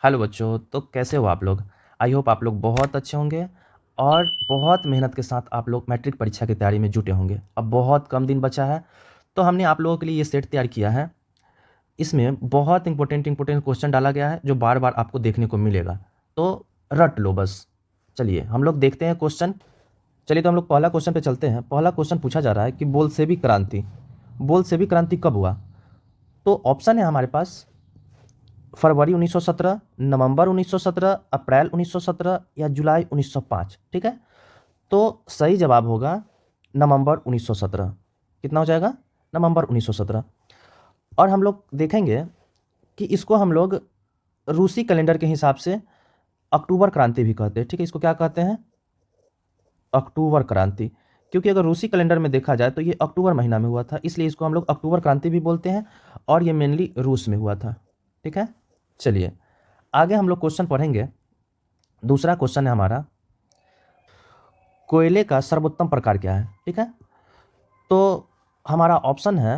Hello बच्चों, तो कैसे हो आप लोग। आई होप आप लोग बहुत अच्छे होंगे और बहुत मेहनत के साथ आप लोग मैट्रिक परीक्षा की तैयारी में जुटे होंगे। अब बहुत कम दिन बचा है, तो हमने आप लोगों के लिए ये सेट तैयार किया है। इसमें बहुत इंपॉर्टेंट क्वेश्चन डाला गया है जो बार बार आपको देखने को मिलेगा, तो रट लो बस। चलिए हम लोग देखते हैं क्वेश्चन। चलिए तो हम लोग पहला क्वेश्चन पे चलते हैं। पहला क्वेश्चन पूछा जा रहा है कि बोल्शेविक क्रांति कब हुआ। तो ऑप्शन है हमारे पास फरवरी 1917, नवंबर 1917, अप्रैल 1917 या जुलाई 1905। ठीक है, तो सही जवाब होगा नवंबर 1917। कितना हो जाएगा? नवंबर 1917। और हम लोग देखेंगे कि इसको हम लोग रूसी कैलेंडर के हिसाब से अक्टूबर क्रांति भी कहते हैं। ठीक है, इसको क्या कहते हैं? अक्टूबर क्रांति। क्योंकि अगर रूसी कैलेंडर में देखा जाए तो ये अक्टूबर महीना में हुआ था, इसलिए इसको हम लोग अक्टूबर क्रांति भी बोलते हैं और ये मेनली रूस में हुआ था। ठीक है, चलिए आगे हम लोग क्वेश्चन पढ़ेंगे। दूसरा क्वेश्चन है हमारा, कोयले का सर्वोत्तम प्रकार क्या है। ठीक है, तो हमारा ऑप्शन है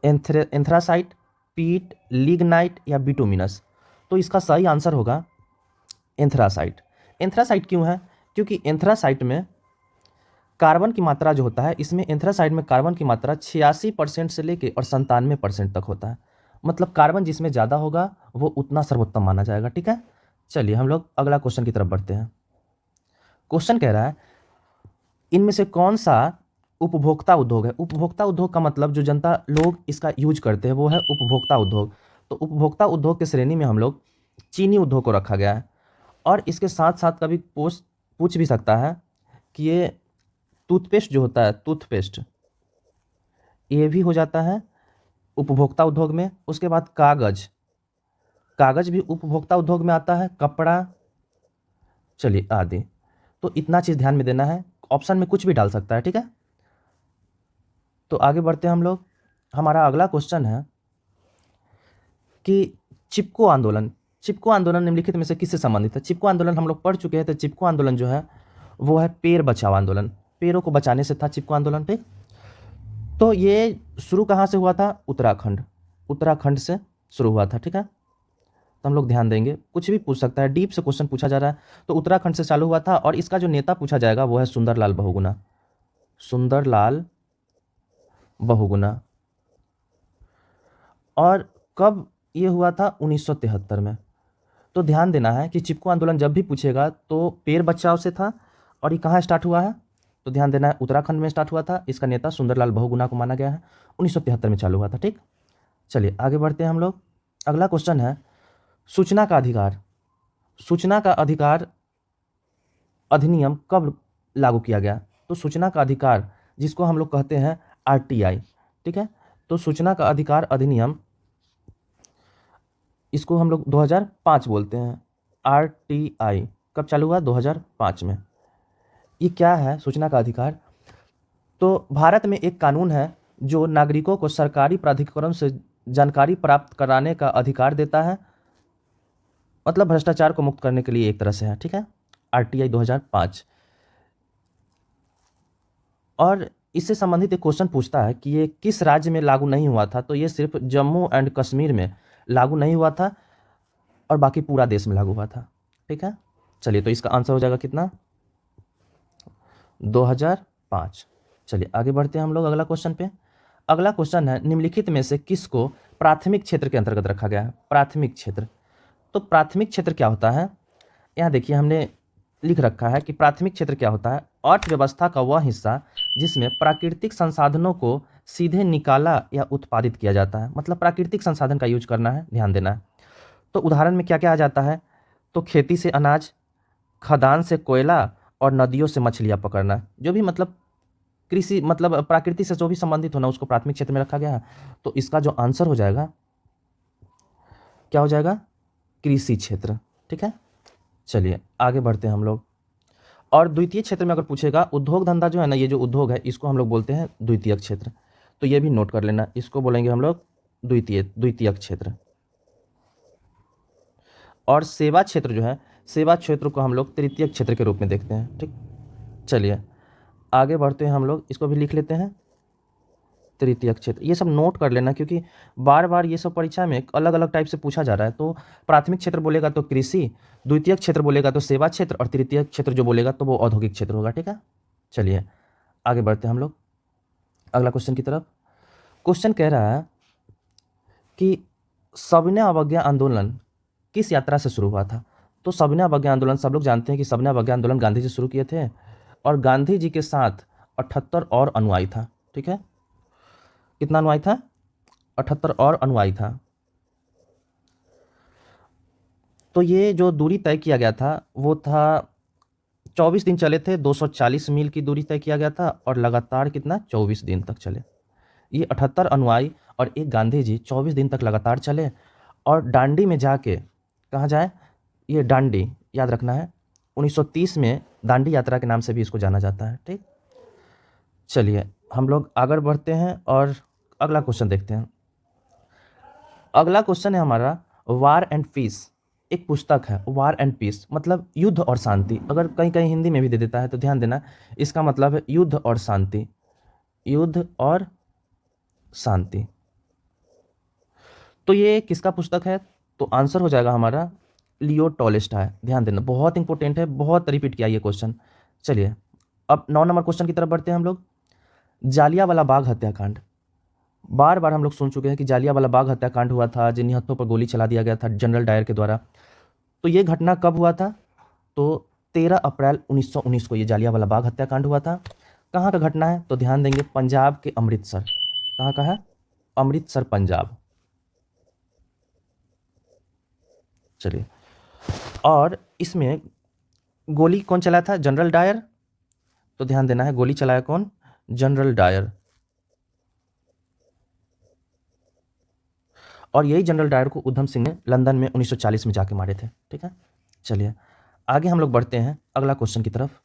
एंथ्रासाइट, पीट, लिग्नाइट या बिटुमिनस। तो इसका सही आंसर होगा एंथ्रासाइट। एंथ्रासाइट क्यों है? क्योंकि एंथ्रासाइट में कार्बन की मात्रा जो होता है, इसमें एंथ्रासाइट में कार्बन की मात्रा 86% से लेके और 97% तक होता है। मतलब कार्बन जिसमें ज़्यादा होगा वो उतना सर्वोत्तम माना जाएगा। ठीक है, चलिए हम लोग अगला क्वेश्चन की तरफ बढ़ते हैं। क्वेश्चन कह रहा है, इनमें से कौन सा उपभोक्ता उद्योग है। उपभोक्ता उद्योग का मतलब जो जनता लोग इसका यूज करते हैं वो है उपभोक्ता उद्योग। तो उपभोक्ता उद्योग की श्रेणी में हम लोग चीनी उद्योग को रखा गया है। और इसके साथ साथ कभी पूछ भी सकता है कि ये टूथपेस्ट जो होता है, टूथपेस्ट, ये भी हो जाता है उपभोक्ता उद्योग में। उसके बाद कागज, कागज भी उपभोक्ता उद्योग में आता है, कपड़ा, चलिए आदि। तो इतना चीज़ ध्यान में देना है, ऑप्शन में कुछ भी डाल सकता है। ठीक है, तो आगे बढ़ते हैं हम लोग। हमारा अगला क्वेश्चन है कि चिपको आंदोलन निम्नलिखित में से किससे संबंधित है। चिपको आंदोलन हम लोग पढ़ चुके हैं। तो चिपको आंदोलन जो है वो है पेड़ बचाओ आंदोलन, पेड़ों को बचाने से था चिपको आंदोलन। ठीक, तो ये शुरू कहाँ से हुआ था? उत्तराखंड से शुरू हुआ था। ठीक है, तो हम लोग ध्यान देंगे, कुछ भी पूछ सकता है, डीप से क्वेश्चन पूछा जा रहा है। तो उत्तराखंड से चालू हुआ था और इसका जो नेता पूछा जाएगा वो है सुंदरलाल बहुगुणा। सुंदरलाल बहुगुणा। और कब ये हुआ था? 1973 में। तो ध्यान देना है कि चिपको आंदोलन जब भी पूछेगा तो पेड़ बचाओ से था। और ये कहाँ स्टार्ट हुआ है? तो ध्यान देना है, उत्तराखंड में स्टार्ट हुआ था। इसका नेता सुंदरलाल बहुगुणा को माना गया है। 1973 में चालू हुआ था। ठीक, चलिए आगे बढ़ते हैं हम लोग। अगला क्वेश्चन है, सूचना का अधिकार। सूचना का अधिकार अधिनियम कब लागू किया गया? तो सूचना का अधिकार जिसको हम लोग कहते हैं आरटीआई। ठीक है, तो सूचना का अधिकार अधिनियम, इसको हम लोग 2005 बोलते हैं। आरटीआई कब चालू हुआ? 2005 में। ये क्या है सूचना का अधिकार? तो भारत में एक कानून है जो नागरिकों को सरकारी प्राधिकरण से जानकारी प्राप्त कराने का अधिकार देता है। मतलब भ्रष्टाचार को मुक्त करने के लिए एक तरह से है। ठीक है, आरटीआई 2005। और इससे संबंधित एक क्वेश्चन पूछता है कि ये किस राज्य में लागू नहीं हुआ था। तो ये सिर्फ जम्मू एंड कश्मीर में लागू नहीं हुआ था और बाकी पूरा देश में लागू हुआ था। ठीक है, चलिए तो इसका आंसर हो जाएगा कितना? 2005। चलिए आगे बढ़ते हैं हम लोग अगला क्वेश्चन पे। अगला क्वेश्चन है, निम्नलिखित में से किसको प्राथमिक क्षेत्र के अंतर्गत रखा गया है? प्राथमिक क्षेत्र। तो प्राथमिक क्षेत्र क्या होता है? यहाँ देखिए हमने लिख रखा है कि प्राथमिक क्षेत्र क्या होता है? अर्थव्यवस्था का वह हिस्सा जिसमें प्राकृतिक संसाधनों को सीधे निकाला या उत्पादित किया जाता है। मतलब प्राकृतिक संसाधन का यूज करना है, ध्यान देना है। तो उदाहरण में क्या क्या आ जाता है? तो खेती से अनाज, खदान से कोयला और नदियों से मछलियां पकड़ना। जो भी मतलब कृषि, मतलब प्रकृति से जो भी संबंधित होना, उसको प्राथमिक क्षेत्र में रखा गया है। तो इसका जो आंसर हो जाएगा क्या हो जाएगा? कृषि क्षेत्र। ठीक है, चलिए आगे बढ़ते हैं हम लोग। और द्वितीय क्षेत्र में अगर पूछेगा, उद्योग धंधा जो है ना, ये जो उद्योग है इसको हम लोग बोलते हैं द्वितीयक क्षेत्र। तो ये भी नोट कर लेना, इसको बोलेंगे हम लोग द्वितीयक क्षेत्र। और सेवा क्षेत्र जो है, सेवा क्षेत्र को हम लोग तृतीयक क्षेत्र के रूप में देखते हैं। ठीक, चलिए आगे बढ़ते हैं हम लोग, इसको भी लिख लेते हैं। तृतीयक क्षेत्र, ये सब नोट कर लेना क्योंकि बार बार ये सब परीक्षा में अलग अलग टाइप से पूछा जा रहा है। तो प्राथमिक क्षेत्र बोलेगा तो कृषि, द्वितीयक क्षेत्र बोलेगा तो सेवा क्षेत्र, और तृतीयक क्षेत्र जो बोलेगा तो वो औद्योगिक क्षेत्र होगा। ठीक है, चलिए आगे बढ़ते हैं हम लोग अगला क्वेश्चन की तरफ। क्वेश्चन कह रहा है कि सविनय अवज्ञा आंदोलन किस यात्रा से शुरू हुआ था? तो सविनय अवज्ञा आंदोलन सब लोग जानते हैं कि सविनय अवज्ञा आंदोलन गांधी जी शुरू किए थे, और गांधी जी के साथ 78 और अनुयायी था। ठीक है, कितना अनुयायी था? 78 और अनुयायी था। तो ये जो दूरी तय किया गया था वो था 24 दिन चले थे, 240 मील की दूरी तय किया गया था, और लगातार कितना 24 दिन तक चले। ये 78 अनुयायी और एक गांधी जी 24 दिन तक लगातार चले, और डांडी में जाके, कहाँ जाए? ये डांडी याद रखना है, 1930 में दांडी यात्रा के नाम से भी इसको जाना जाता है। ठीक, चलिए हम लोग आगे बढ़ते हैं और अगला क्वेश्चन देखते हैं। अगला क्वेश्चन है हमारा वार एंड पीस। एक पुस्तक है वार एंड पीस, मतलब युद्ध और शांति। अगर कहीं कहीं हिंदी में भी दे देता है तो ध्यान देना, इसका मतलब है युद्ध और शांति, युद्ध और शांति। तो ये किसका पुस्तक है? तो आंसर हो जाएगा हमारा लियो टॉलस्टॉय। ध्यान देना, बहुत इंपॉर्टेंट है, बहुत रिपीट किया ये क्वेश्चन। चलिए अब 9 नंबर क्वेश्चन की तरफ बढ़ते हैं हम लोग। जालियांवाला बाग हत्याकांड, बार बार हम लोग सुन चुके हैं कि जालियांवाला बाग हत्याकांड हुआ था, जिन निहत्थों पर गोली चला दिया गया था जनरल डायर के द्वारा। तो ये घटना कब हुआ था? तो 13 अप्रैल 1919 को ये जालियांवाला बाग हत्याकांड हुआ था। कहाँ का घटना है? तो ध्यान देंगे, पंजाब के अमृतसर। कहाँ का है? अमृतसर, पंजाब। चलिए, और इसमें गोली कौन चलाया था? General Dyer. तो ध्यान देना है, गोली चलाया कौन? General Dyer. और यही जनरल डायर को उधम सिंह ने लंदन में 1940 में जाके मारे थे। ठीक है, चलिए आगे हम लोग बढ़ते हैं अगला क्वेश्चन की तरफ।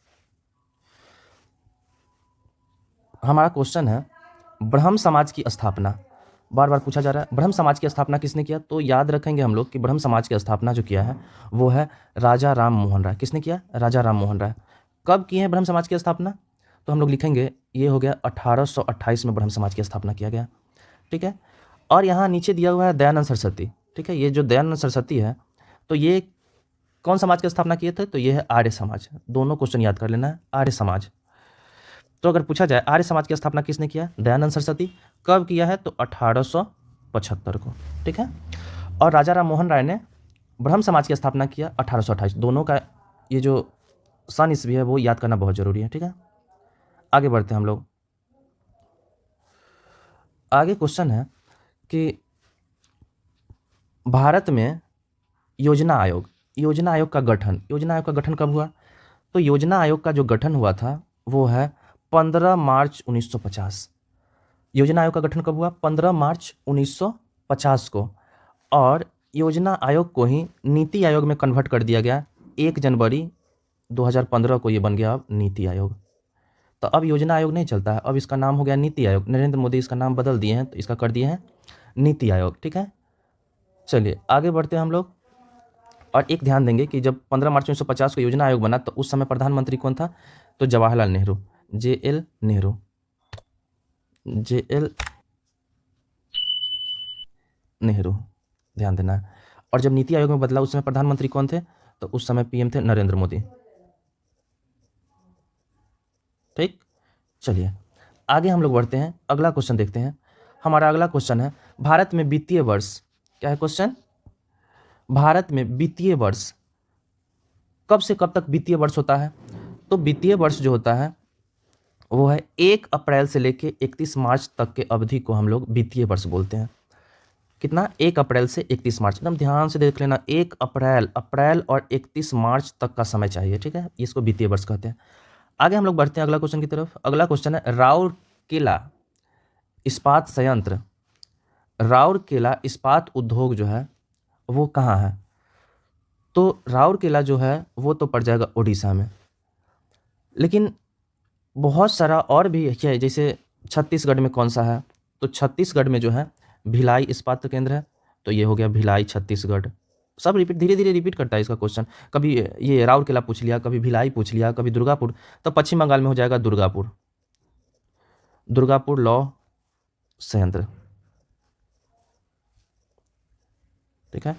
हमारा क्वेश्चन है ब्रह्म समाज की स्थापना। बार बार पूछा जा रहा है ब्रह्म समाज की स्थापना किसने किया? तो याद रखेंगे हम लोग कि ब्रह्म समाज की स्थापना जो किया है वो है राजा राम मोहन राय। किसने किया? राजा राम मोहन राय। कब किए हैं ब्रह्म समाज की स्थापना? तो हम लोग लिखेंगे ये हो गया 1828 में ब्रह्म समाज की स्थापना किया गया। ठीक है, और यहाँ नीचे दिया हुआ है दयानंद सरस्वती। ठीक है, ये जो दयानंद सरस्वती है तो ये कौन समाज की स्थापना किए थे? तो ये है आर्य समाज। दोनों क्वेश्चन याद कर लेना है, आर्य समाज। तो अगर पूछा जाए आर्य समाज की स्थापना किसने किया? दयानंद सरस्वती। कब किया है? तो 1875 को। ठीक है, और राजा राम मोहन राय ने ब्रह्म समाज की स्थापना किया 1828। दोनों का ये जो सन ईस्वी है वो याद करना बहुत जरूरी है। ठीक है, आगे बढ़ते हैं हम लोग। आगे क्वेश्चन है कि भारत में योजना आयोग, योजना आयोग का गठन, योजना आयोग का गठन कब हुआ? तो योजना आयोग का जो गठन हुआ था वो है 15 मार्च 1950। योजना आयोग का गठन कब हुआ? 15 मार्च 1950 को, और योजना आयोग को ही नीति आयोग में कन्वर्ट कर दिया गया 1 जनवरी 2015 को। ये बन गया अब नीति आयोग। तो अब योजना आयोग नहीं चलता है, अब इसका नाम हो गया नीति आयोग। नरेंद्र मोदी इसका नाम बदल दिए हैं तो इसका कर दिए हैं नीति आयोग। ठीक है, चलिए आगे बढ़ते हैं हम लोग। और एक ध्यान देंगे कि जब 15 मार्च 1950 को योजना आयोग बना तो उस समय प्रधानमंत्री कौन था? तो जवाहरलाल नेहरू, JL नेहरू, JL नेहरू। ध्यान देना है। और जब नीति आयोग में बदला उस समय प्रधानमंत्री कौन थे? तो उस समय PM थे नरेंद्र मोदी। ठीक, चलिए आगे हम लोग बढ़ते हैं, अगला क्वेश्चन देखते हैं। हमारा अगला क्वेश्चन है भारत में वित्तीय वर्ष। क्या है क्वेश्चन? भारत में वित्तीय वर्ष कब से कब तक वित्तीय वर्ष होता है? तो वित्तीय वर्ष जो होता है वो है 1 अप्रैल से लेके 31 मार्च तक के अवधि को हम लोग वित्तीय वर्ष बोलते हैं। कितना? 1 अप्रैल से 31 मार्च। एकदम ध्यान से देख लेना, 1 अप्रैल, अप्रैल और 31 मार्च तक का समय चाहिए। ठीक है, इसको वित्तीय वर्ष कहते हैं। आगे हम लोग बढ़ते हैं अगला क्वेश्चन की तरफ। अगला क्वेश्चन है राउरकेला इस्पात संयंत्र, राउरकेला इस्पात उद्योग जो है वो कहाँ है? तो राउरकेला जो है वो तो पड़ जाएगा उड़ीसा में, लेकिन बहुत सारा और भी है, जैसे छत्तीसगढ़ में कौन सा है? तो छत्तीसगढ़ में जो है भिलाई इस्पात केंद्र है। तो ये हो गया भिलाई, छत्तीसगढ़। सब रिपीट, धीरे धीरे रिपीट करता है इसका क्वेश्चन। कभी ये राउरकेला पूछ लिया, कभी भिलाई पूछ लिया, कभी दुर्गापुर। तो पश्चिम बंगाल में हो जाएगा दुर्गापुर, दुर्गापुर लॉ संयंत्र, ठीक है।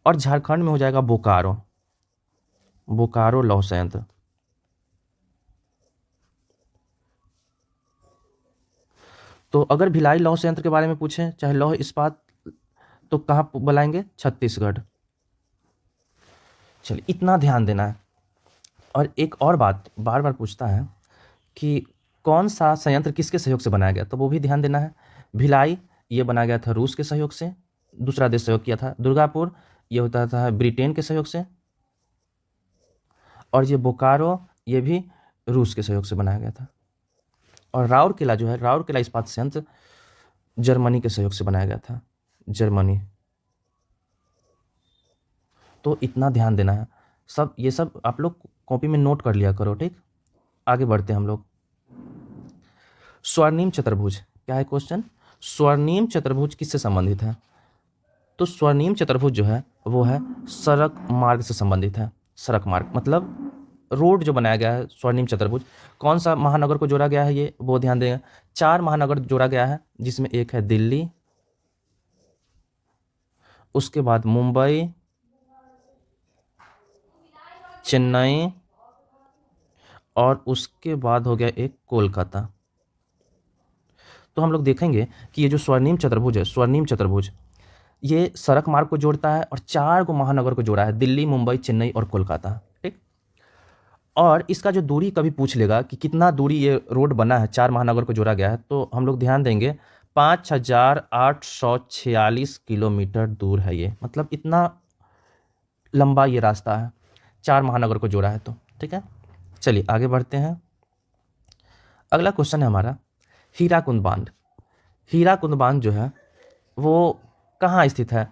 और झारखंड में हो जाएगा बोकारो, बोकारो लौह संयंत्र। तो अगर भिलाई लौह संयंत्र के बारे में पूछें, चाहे लौह इस्पात, तो कहाँ बुलाएंगे? छत्तीसगढ़। चलिए, इतना ध्यान देना है। और एक और बात बार बार पूछता है कि कौन सा संयंत्र किसके सहयोग से बनाया गया, तो वो भी ध्यान देना है। भिलाई ये बनाया गया था रूस के सहयोग से, दूसरा देश सहयोग किया था। दुर्गापुर ये होता था ब्रिटेन के सहयोग से। और ये बोकारो ये भी रूस के सहयोग से बनाया गया था। और राउरकेला जो है, राउरकेला इस्पात संयंत्र जर्मनी के सहयोग से बनाया गया था, जर्मनी। तो इतना ध्यान देना है। सब ये सब आप लोग कॉपी में नोट कर लिया करो, ठीक। आगे बढ़ते हैं हम लोग। स्वर्णिम चतुर्भुज क्या है क्वेश्चन? स्वर्णिम चतुर्भुज किससे संबंधित है? तो स्वर्णिम चतुर्भुज जो है वो है सड़क मार्ग से संबंधित है। सड़क मार्ग मतलब रोड जो बनाया गया है स्वर्णिम चतुर्भुज। कौन सा महानगर को जोड़ा गया है ये वो ध्यान देंगे। 4 महानगर जोड़ा गया है, जिसमें एक है दिल्ली, उसके बाद मुंबई, चेन्नई, और उसके बाद हो गया एक कोलकाता। तो हम लोग देखेंगे कि ये जो स्वर्णिम चतुर्भुज है, स्वर्णिम चतुर्भुज ये सड़क मार्ग को जोड़ता है और 4 को महानगर को जोड़ा है, दिल्ली, मुंबई, चेन्नई और कोलकाता, ठीक। और इसका जो दूरी कभी पूछ लेगा कि कितना दूरी ये रोड बना है, 4 महानगर को जोड़ा गया है, तो हम लोग ध्यान देंगे 5846 किलोमीटर दूर है ये। मतलब इतना लंबा ये रास्ता है, 4 महानगर को जोड़ा है तो, ठीक है। चलिए आगे बढ़ते हैं। अगला क्वेश्चन है हमारा हीराकुंड बांध। हीराकुंड बांध जो है वो कहाँ स्थित है?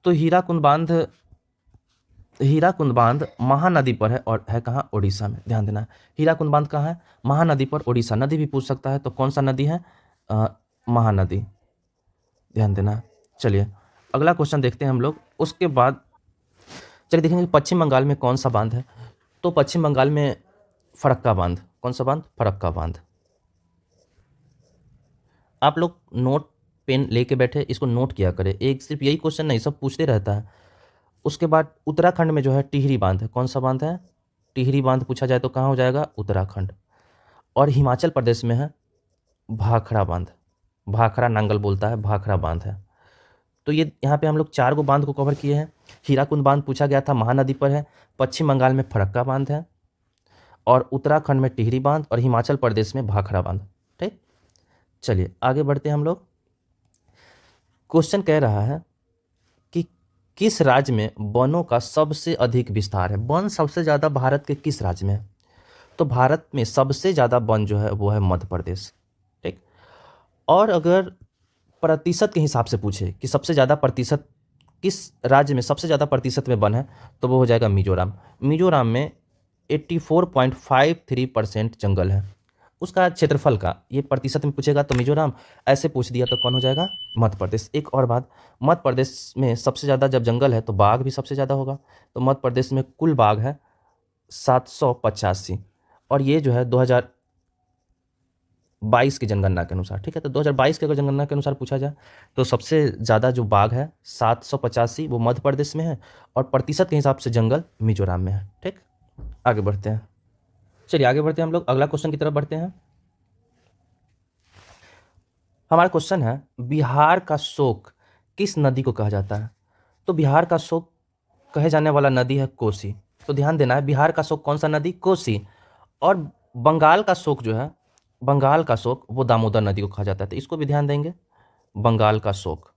तो हीराकुंड बांध महानदी पर है और है कहाँ? ओडिशा में। ध्यान देना है, हीराकुंड बांध कहाँ है? महानदी पर, ओडिशा। नदी भी पूछ सकता है, तो कौन सा नदी है? महानदी। ध्यान देना है। चलिए अगला क्वेश्चन देखते हैं हम लोग। उसके बाद चलिए देखेंगे पश्चिम बंगाल में कौन सा बांध है। तो पश्चिम बंगाल में फरक्का बांध। कौन सा बांध? फरक्का बांध। आप लोग नोट पेन लेके बैठे इसको नोट किया करें, एक सिर्फ यही क्वेश्चन नहीं, सब पूछते रहता है। उसके बाद उत्तराखंड में जो है टिहरी बांध है। कौन सा बांध है? टिहरी बांध पूछा जाए तो कहाँ हो जाएगा? उत्तराखंड। और हिमाचल प्रदेश में है भाखड़ा बांध। भाखड़ा नांगल बोलता है, भाखड़ा बांध है। तो ये यहाँ पे हम लोग 4 को बांध को कवर किए हैं। हीराकुंड बांध पूछा गया था, महानदी पर है। पश्चिम बंगाल में फरक्का बांध है, और उत्तराखंड में टिहरी बांध, और हिमाचल प्रदेश में भाखड़ा बांध, ठीक। चलिए आगे बढ़ते हैं हम लोग। क्वेश्चन कह रहा है कि किस राज्य में वनों का सबसे अधिक विस्तार है? वन सबसे ज़्यादा भारत के किस राज्य में है? तो भारत में सबसे ज़्यादा वन जो है वो है मध्य प्रदेश, ठीक। और अगर प्रतिशत के हिसाब से पूछे कि सबसे ज़्यादा प्रतिशत किस राज्य में सबसे ज़्यादा प्रतिशत में वन है, तो वो हो जाएगा मिजोरम। मिजोरम में 84.53% जंगल है। उसका क्षेत्रफल का ये प्रतिशत में पूछेगा तो मिजोरम, ऐसे पूछ दिया तो कौन हो जाएगा? मध्य प्रदेश। एक और बात, मध्य प्रदेश में सबसे ज़्यादा जब जंगल है तो बाघ भी सबसे ज़्यादा होगा। तो मध्य प्रदेश में कुल बाघ है 785, और ये जो है 2022 की जनगणना के अनुसार, ठीक है। तो 2022 के अगर जनगणना के अनुसार पूछा जाए तो सबसे ज़्यादा जो बाघ है 785 वो मध्य प्रदेश में है, और प्रतिशत के हिसाब से जंगल मिजोरम में है, ठीक। आगे बढ़ते हैं। चलिए आगे बढ़ते हैं हम लोग, अगला क्वेश्चन की तरफ बढ़ते हैं। हमारा क्वेश्चन है बिहार का शोक किस नदी को कहा जाता है? तो बिहार का शोक कहे जाने वाला नदी है कोसी। तो ध्यान देना है, बिहार का शोक कौन सा नदी? कोसी। और बंगाल का शोक जो है, बंगाल का शोक वो दामोदर नदी को कहा जाता है, तो इसको भी ध्यान देंगे। बंगाल का शोक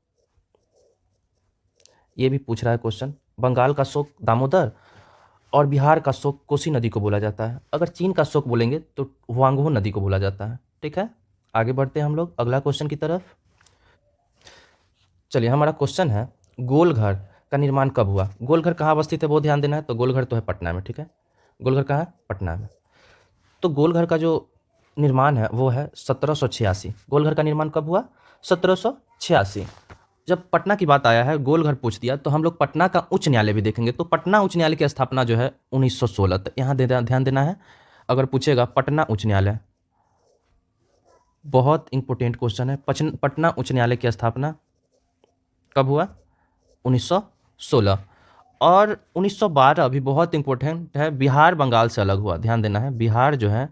ये भी पूछ रहा है क्वेश्चन। बंगाल का शोक दामोदर, और बिहार का शोक कोसी नदी को बोला जाता है। अगर चीन का शोक बोलेंगे तो हुआंगहो नदी को बोला जाता है, ठीक है। आगे बढ़ते हैं हम लोग अगला क्वेश्चन की तरफ। चलिए हमारा क्वेश्चन है गोलघर का निर्माण कब हुआ? गोलघर कहाँ अवस्थित है वो ध्यान देना है। तो गोलघर तो है पटना में, ठीक है। गोलघर कहाँ है? पटना में। तो गोलघर का जो निर्माण है वो है 1786। गोलघर का निर्माण कब हुआ? 1786। जब पटना की बात आया है, गोलघर पूछ दिया, तो हम लोग पटना का उच्च न्यायालय भी देखेंगे। तो पटना उच्च न्यायालय की स्थापना जो है 1916। तो यहाँ ध्यान देना है, अगर पूछेगा पटना उच्च न्यायालय बहुत इंपॉर्टेंट क्वेश्चन है। पटना उच्च न्यायालय की स्थापना कब हुआ? 1916। और 1912 भी बहुत इंपॉर्टेंट है, बिहार बंगाल से अलग हुआ, ध्यान देना है, बिहार जो है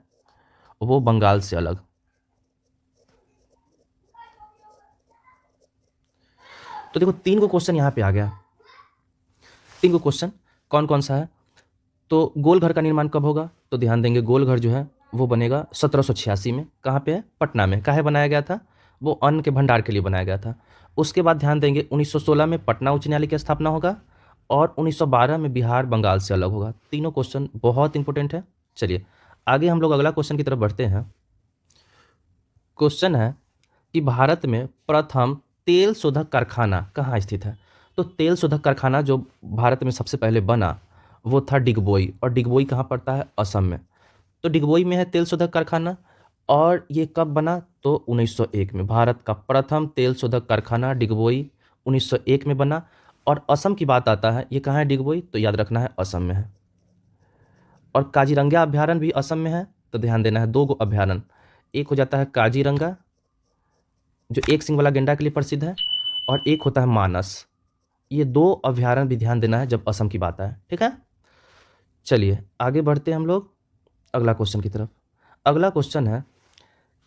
वो बंगाल से अलग। तो देखो 3 गो क्वेश्चन यहाँ पे आ गया। 3 गो क्वेश्चन कौन कौन सा है? तो गोल घर का निर्माण कब होगा? तो ध्यान देंगे, गोल घर जो है वो बनेगा 1786 में। कहाँ पे है? पटना में। काहे बनाया गया था? वो अन्न के भंडार के लिए बनाया गया था। उसके बाद ध्यान देंगे 1916 में पटना उच्च न्यायालय की स्थापना होगा और 1912 में बिहार बंगाल से अलग होगा। तीनों क्वेश्चन बहुत इंपॉर्टेंट है। चलिए आगे हम लोग अगला क्वेश्चन की तरफ बढ़ते हैं। क्वेश्चन है कि भारत में प्रथम तेल शोधक कारखाना कहाँ स्थित है? तो तेल शोधक कारखाना जो भारत में सबसे पहले बना वो था डिगबोई, और डिगबोई कहाँ पड़ता है? असम में। तो डिगबोई में है तेल शोधक कारखाना। और ये कब बना? तो 1901 में। भारत का प्रथम तेल शोधक कारखाना डिगबोई 1901 में बना। और असम की बात आता है, ये कहाँ है डिगबोई? तो याद रखना है असम में है। और काजीरंगा अभ्यारण्य भी असम में है। तो ध्यान देना है, 2 गो अभ्यारण्य, एक हो जाता है काजीरंगा जो एक सिंग वाला गेंडा के लिए प्रसिद्ध है, और एक होता है मानस। ये 2 अभ्यारण्य भी ध्यान देना है जब असम की बात आए, ठीक है। चलिए आगे बढ़ते हैं हम लोग अगला क्वेश्चन की तरफ। अगला क्वेश्चन है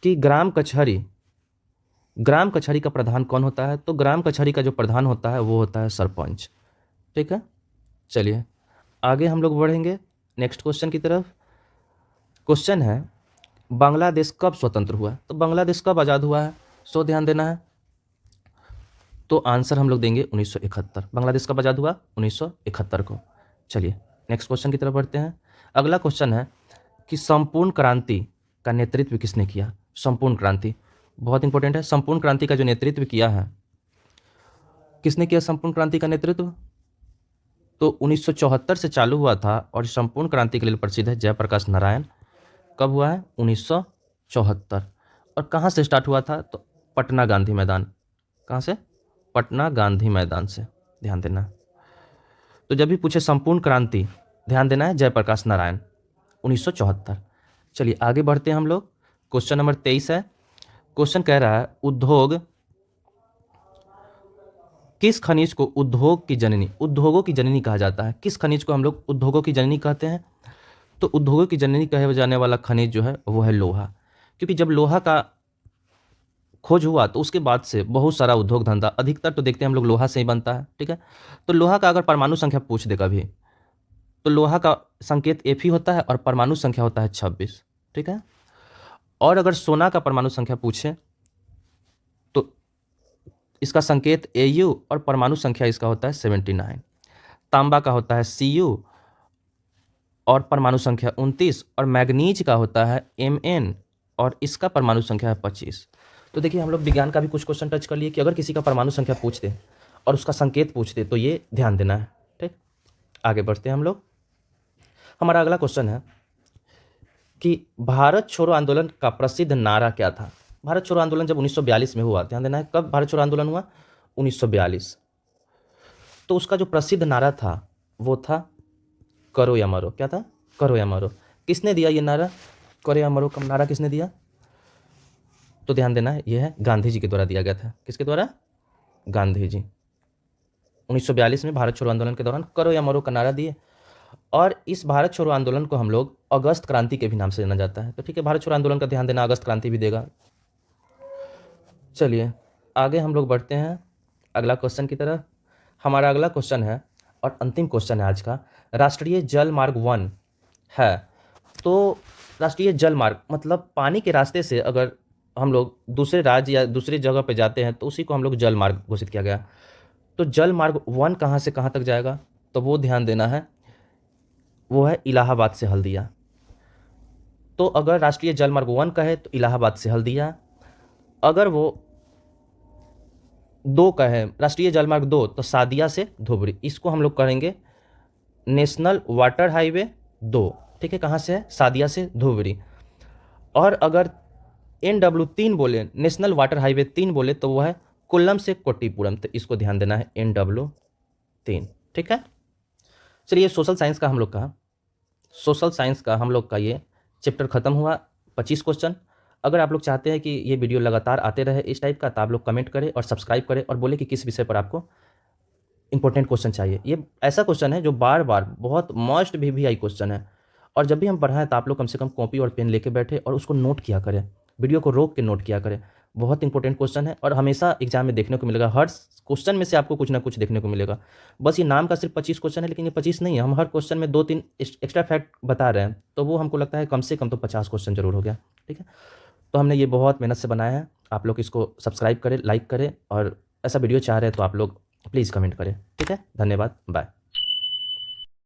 कि ग्राम कचहरी का प्रधान कौन होता है? तो ग्राम कचहरी का जो प्रधान होता है वो होता है सरपंच, ठीक है। चलिए आगे हम लोग बढ़ेंगे नेक्स्ट क्वेश्चन की तरफ। क्वेश्चन है बांग्लादेश कब स्वतंत्र हुआ? तो बांग्लादेश कब आज़ाद हुआ है? सो ध्यान देना है। तो आंसर हम लोग देंगे 1971। बांग्लादेश कब आज़ाद हुआ? 1971 को। चलिए नेक्स्ट क्वेश्चन की तरफ बढ़ते हैं। अगला क्वेश्चन है कि संपूर्ण क्रांति का नेतृत्व किसने किया? संपूर्ण क्रांति बहुत इंपॉर्टेंट है। संपूर्ण क्रांति का जो नेतृत्व किया है, किसने किया संपूर्ण क्रांति का नेतृत्व? तो 1974 से चालू हुआ था और संपूर्ण क्रांति के लिए प्रसिद्ध है जयप्रकाश नारायण। कब हुआ है? 1974। और कहाँ से स्टार्ट हुआ था? तो पटना गांधी मैदान। कहाँ से? पटना गांधी मैदान से, ध्यान देना। तो जब भी पूछे संपूर्ण क्रांति, ध्यान देना है जयप्रकाश नारायण 1974। चलिए आगे बढ़ते हैं हम लोग। क्वेश्चन नंबर 23 है। क्वेश्चन कह रहा है उद्योग किस खनिज को उद्योग की जननी, उद्योगों की जननी कहा जाता है? किस खनिज को हम लोग उद्योगों की जननी कहते हैं? तो उद्योगों की जननी कहे जाने वाला खनिज जो है वो है लोहा। क्योंकि जब लोहा का खोज हुआ तो उसके बाद से बहुत सारा उद्योग धंधा, अधिकतर तो देखते हैं हम लोग लोहा से ही बनता है, ठीक है। तो लोहा का अगर परमाणु संख्या पूछ दे कभी, तो लोहा का संकेत Fe होता है और परमाणु संख्या होता है 26, ठीक है। और अगर सोना का परमाणु संख्या पूछे तो इसका संकेत Au और परमाणु संख्या इसका होता है 79। तांबा का होता है Cu और परमाणु संख्या 29, और मैग्नीज का होता है Mn और इसका परमाणु संख्या है 25। तो देखिए हम लोग विज्ञान का भी कुछ क्वेश्चन टच कर लिए कि अगर किसी का परमाणु संख्या पूछते और उसका संकेत पूछते तो ये ध्यान देना है, ठीक। आगे बढ़ते हैं हम लोग। हमारा अगला क्वेश्चन है कि भारत छोड़ो आंदोलन का प्रसिद्ध नारा क्या था? भारत छोड़ो आंदोलन जब 1942 में हुआ, ध्यान देना है, कब भारत छोड़ो आंदोलन हुआ? 1942। तो उसका जो प्रसिद्ध नारा था वो था करो या मरो। क्या था? करो या मरो। किसने दिया ये नारा? करो या मरो का नारा किसने दिया? तो ध्यान देना है, यह है गांधी जी के द्वारा दिया गया था। किसके द्वारा? गांधी जी 1942 में भारत छोड़ो आंदोलन के दौरान करो या मरो का नारा दिए। और इस भारत छोड़ो आंदोलन को हम लोग अगस्त क्रांति के भी नाम से जाना जाता है। तो ठीक है, भारत छोड़ो आंदोलन का ध्यान देना, अगस्त क्रांति भी देगा। चलिए आगे हम लोग बढ़ते हैं अगला क्वेश्चन की तरफ। हमारा अगला क्वेश्चन है और अंतिम क्वेश्चन है आज का, राष्ट्रीय जल मार्ग 1 है। तो राष्ट्रीय जल मार्ग मतलब पानी के रास्ते से अगर हम लोग दूसरे राज्य या दूसरी जगह पे जाते हैं तो उसी को हम लोग जल मार्ग घोषित किया गया। तो जल मार्ग 1 कहाँ से कहाँ तक जाएगा? तो वो ध्यान देना है, वो है इलाहाबाद से हल्दिया। तो अगर राष्ट्रीय जल मार्ग 1 का है तो इलाहाबाद से हल्दिया। अगर वो 2 का है, राष्ट्रीय जल मार्ग 2, तो सादिया से धुबरी। इसको हम लोग करेंगे नेशनल वाटर हाईवे 2, ठीक है। कहाँ से है? सादिया से धुबरी। और अगर NW3 बोले, नेशनल वाटर हाईवे 3 बोले, तो वो है कोल्लम से कोट्टीपुरम। तो इसको ध्यान देना है NW3, ठीक है। चलिए सोशल साइंस का हम लोग का ये चैप्टर खत्म हुआ, 25 क्वेश्चन। अगर आप लोग चाहते हैं कि ये वीडियो लगातार आते रहे इस टाइप का, तो आप लोग कमेंट करें और सब्सक्राइब करें और बोले कि किस विषय पर आपको इंपॉर्टेंट क्वेश्चन चाहिए। ये ऐसा क्वेश्चन है जो बार बार बहुत मस्ट भी आई क्वेश्चन है, और जब भी हम पढ़ाएं तो आप लोग कम से कम कॉपी और पेन लेके बैठे और उसको नोट किया करें, वीडियो को रोक के नोट किया करें। बहुत इंपॉर्टेंट क्वेश्चन है और हमेशा एग्जाम में देखने को मिलेगा, हर क्वेश्चन में से आपको कुछ ना कुछ देखने को मिलेगा। बस ये नाम का सिर्फ 25 क्वेश्चन है, लेकिन ये 25 नहीं है, हम हर क्वेश्चन में 2-3 एक्स्ट्रा फैक्ट बता रहे हैं, तो वो हमको लगता है कम से कम तो 50 क्वेश्चन जरूर हो गया। ठीक है, तो हमने ये बहुत मेहनत से बनाया है। आप लोग इसको सब्सक्राइब करें, लाइक करें, और ऐसा वीडियो चाह रहे हैं तो आप लोग प्लीज़ कमेंट करें। ठीक है, धन्यवाद, बाय।